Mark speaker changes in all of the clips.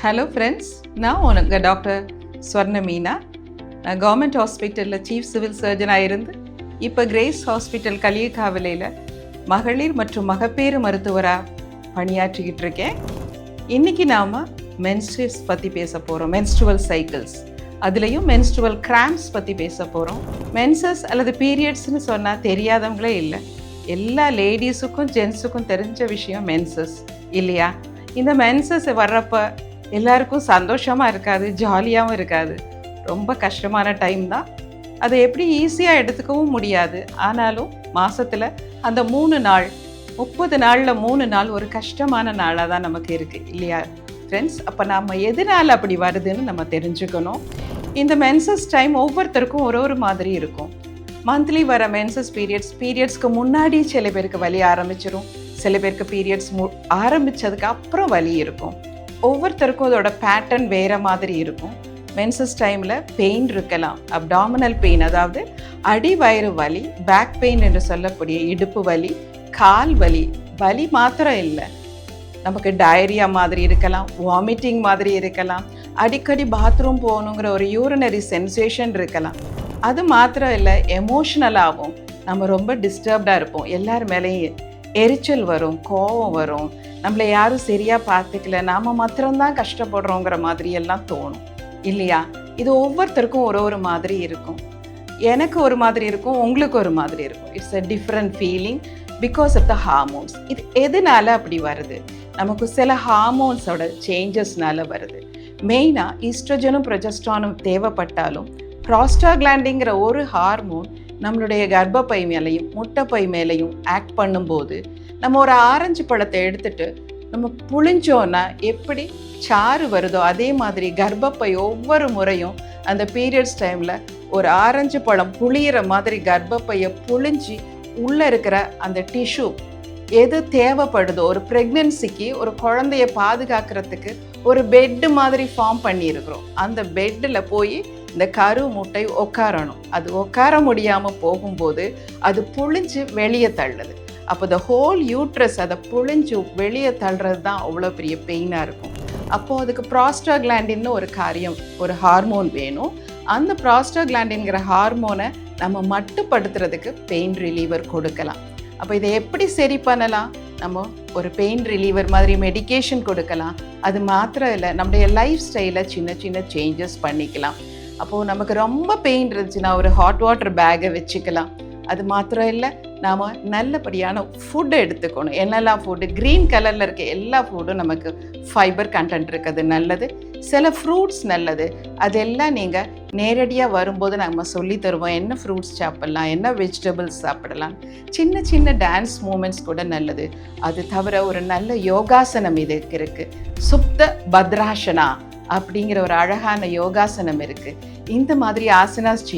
Speaker 1: Hello friends, நான் உனக்கு doctor ஸ்வர்ண மீனா. நான் கவர்மெண்ட் ஹாஸ்பிட்டலில் சீஃப் சிவில் சர்ஜனாக இருந்து இப்போ கிரேஸ் ஹாஸ்பிட்டல் கலியக்காவிலையில் மகளிர் மற்றும் மகப்பேறு மருத்துவராக பணியாற்றிக்கிட்டு இருக்கேன். இன்றைக்கி நாம் மென்ஸ்ட்ரேஸ் பற்றி பேச போகிறோம், மென்ஸ்ட்ருவல் சைக்கிள்ஸ், அதுலேயும் மென்ஸ்ட்ருவல் கிராம்ப்ஸ் பற்றி பேச போகிறோம். மென்சஸ் அல்லது பீரியட்ஸ்னு சொன்னால் தெரியாதவங்களே இல்லை. எல்லா லேடிஸுக்கும் ஜென்ஸுக்கும் தெரிஞ்ச விஷயம் மென்சஸ் இல்லையா? இந்த மென்சஸ் வர்றப்போ எல்லாருக்கும் சந்தோஷமாக இருக்காது, ஜாலியாகவும் இருக்காது, ரொம்ப கஷ்டமான டைம் தான். அதை எப்படி ஈஸியாக எடுத்துக்கவும் முடியாது. ஆனாலும் மாதத்தில் அந்த 3 நாள், 30 நாளில் 3 நாள் ஒரு கஷ்டமான நாளாக தான் நமக்கு இருக்குது இல்லையா ஃப்ரெண்ட்ஸ்? அப்போ நம்ம எதனால் அப்படி வருதுன்னு நம்ம தெரிஞ்சுக்கணும். இந்த மென்சஸ் டைம் ஒவ்வொருத்தருக்கும் ஒரு மாதிரி இருக்கும். மந்த்லி வர மென்சஸ் பீரியட்ஸ்க்கு முன்னாடி சில பேருக்கு வலி ஆரம்பிச்சிடும், சில பேருக்கு பீரியட்ஸ் ஆரம்பித்ததுக்கு அப்புறம் வலி இருக்கும். ஒவ்வொருத்தருக்கும் அதோட பேட்டர்ன் வேறு மாதிரி இருக்கும். மென்சஸ் டைமில் பெயின் இருக்கலாம், அப்டாமினல் பெயின், அதாவது அடிவயிறு வலி, பேக் பெயின் என்று சொல்லக்கூடிய இடுப்பு வலி, கால் வலி. வலி மாத்திரம் இல்லை, நமக்கு டயரியா மாதிரி இருக்கலாம், வாமிட்டிங் மாதிரி இருக்கலாம், அடிக்கடி பாத்ரூம் போகணுங்கிற ஒரு யூரினரி சென்சேஷன் இருக்கலாம். அது மாத்திரம் இல்லை, எமோஷ்னலாகவும் நம்ம ரொம்ப டிஸ்டர்ப்டாக இருப்போம். எல்லார் மேலேயும் எரிச்சல் வரும், கோபம் வரும், நம்மளை யாரும் சரியாக பார்த்துக்கல, நாம் மாத்திரம்தான் கஷ்டப்படுறோங்கிற மாதிரியெல்லாம் தோணும் இல்லையா? இது ஒவ்வொருத்தருக்கும் ஒரு மாதிரி இருக்கும். எனக்கு ஒரு மாதிரி இருக்கும், உங்களுக்கு ஒரு மாதிரி இருக்கும். It's a different feeling because of the hormones. இது எதனால அப்படி வருது? நமக்கு சில ஹார்மோன்ஸோட சேஞ்சஸ்னால வருது. மெயினாக ஈஸ்ட்ரோஜனும் ப்ரொஜெஸ்ட்ரானும் தேவைப்பட்டாலும் ப்ராஸ்டாகிளாண்டிங்கிற ஒரு ஹார்மோன் நம்மளுடைய கர்ப்பப்பை மேலேயும் முட்டைப்பை மேலேயும் ஆக்ட் பண்ணும்போது, நம்ம ஒரு ஆரஞ்சு பழத்தை எடுத்துட்டு நம்ம புழிஞ்சோன்னா எப்படி சாறு வருதோ அதே மாதிரி கர்ப்பப்பை ஒவ்வொரு முறையும் அந்த பீரியட்ஸ் டைமில் ஒரு ஆரஞ்சு பழம் புளியிற மாதிரி கர்ப்பப்பையை புழிஞ்சி உள்ளே இருக்கிற அந்த டிஷ்யூ எது தேவைப்படுதோ, ஒரு ப்ரெக்னென்சிக்கு ஒரு குழந்தைய பாதுகாக்கிறதுக்கு ஒரு பெட்டு மாதிரி ஃபார்ம் பண்ணியிருக்கிறோம். அந்த பெட்டில் போய் இந்த கரு முட்டை உட்காரணும். அது உட்கார முடியாமல் போகும்போது அது புழிஞ்சு வெளியே தள்ளுது. அப்போ த ஹோல் யூட்ரஸ் அதை புழிஞ்சு வெளியே தள்ளுறது தான் அவ்வளோ பெரிய பெயினாக இருக்கும். அப்போது அதுக்கு ப்ராஸ்டாகிளாண்டின்னு ஒரு ஹார்மோன் வேணும். அந்த ப்ராஸ்டாகிளாண்டின்கிற ஹார்மோனை நம்ம மட்டுப்படுத்துறதுக்கு பெயின் ரிலீவர் கொடுக்கலாம். அப்போ இதை எப்படி சரி பண்ணலாம்? நம்ம ஒரு பெயின் ரிலீவர் மாதிரி மெடிகேஷன் கொடுக்கலாம். அது மாத்திரம் இல்லை, நம்முடைய லைஃப் ஸ்டைலில் சின்ன சின்ன சேஞ்சஸ் பண்ணிக்கலாம். அப்போது நமக்கு ரொம்ப பெயின் இருந்துச்சுன்னா ஒரு ஹாட் வாட்டர் பேக்கை வச்சுக்கலாம். அது மாத்திரம் இல்லை, நாம் நல்லபடியான ஃபுட்டு எடுத்துக்கணும். என்னெல்லாம் ஃபுட்டு? க்ரீன் கலரில் இருக்க எல்லா ஃபுட்டும் நமக்கு ஃபைபர் கண்டென்ட் இருக்கிறது நல்லது. சில ஃப்ரூட்ஸ் நல்லது. அதெல்லாம் நீங்கள் நேரடியாக வரும்போது நம்ம சொல்லி தருவோம், என்ன ஃப்ரூட்ஸ் சாப்பிட்லாம், என்ன வெஜிடபிள்ஸ் சாப்பிடலாம். சின்ன சின்ன டான்ஸ் மூமெண்ட்ஸ் கூட நல்லது. அது தவிர ஒரு நல்ல யோகாசனம் இதுக்கு இருக்குது. சுப்த பத்ராசனா அப்படிங்கிற ஒரு அழகான யோகாசனம் இருக்குது. இந்த மாதிரி ஆசனாஸ்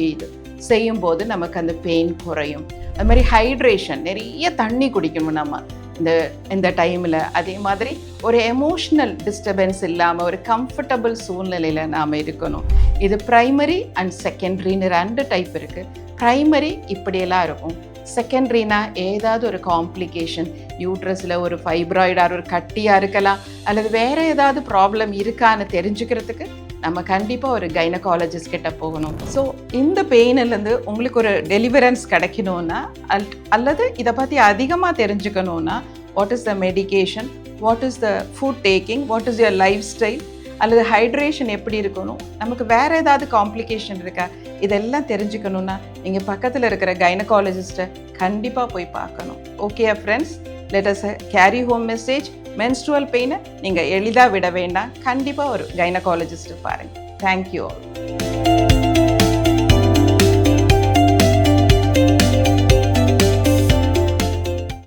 Speaker 1: செய்யும்போது நமக்கு அந்த பெயின் குறையும். அது மாதிரி ஹைட்ரேஷன், நிறைய தண்ணி குடிக்கணும் நம்ம இந்த டைமில். அதே மாதிரி ஒரு எமோஷ்னல் டிஸ்டர்பன்ஸ் இல்லாமல் ஒரு கம்ஃபர்டபுள் சூழ்நிலையில் நாம் இருக்கணும். இது ப்ரைமரி அண்ட் செகண்டரின்னு 2 டைப் இருக்குது. ப்ரைமரி இப்படியெல்லாம் இருக்கும். செகண்டரினா ஏதாவது ஒரு காம்ப்ளிகேஷன், யூட்ரஸில் ஒரு ஃபைப்ராய்டாக ஒரு கட்டியாக இருக்கலாம், அல்லது வேறு ஏதாவது ப்ராப்ளம் இருக்கான்னு தெரிஞ்சுக்கிறதுக்கு நம்ம கண்டிப்பாக ஒரு கைனகாலஜிஸ்ட் கிட்ட போகணும். ஸோ இந்த பெயினிலேருந்து உங்களுக்கு ஒரு டெலிவரன்ஸ் கிடைக்கணும்னா அல்லது இதை பற்றி அதிகமாக தெரிஞ்சுக்கணுன்னா, what is the medication, what is the food taking, what is your lifestyle, அல்லது ஹைட்ரேஷன் எப்படி இருக்கணும், நமக்கு வேறு ஏதாவது காம்ப்ளிகேஷன் இருக்கா, இதெல்லாம் தெரிஞ்சுக்கணுன்னா நீங்கள் பக்கத்தில் இருக்கிற கைனகாலஜிஸ்ட்டை கண்டிப்பாக போய் பார்க்கணும். Okay friends, let us carry home message. Menstrual பெயினை நீங்கள் எளிதாக விட வேண்டாம். கண்டிப்பாக ஒரு கைனகாலஜிஸ்ட்டு பாருங்கள். Thank you all.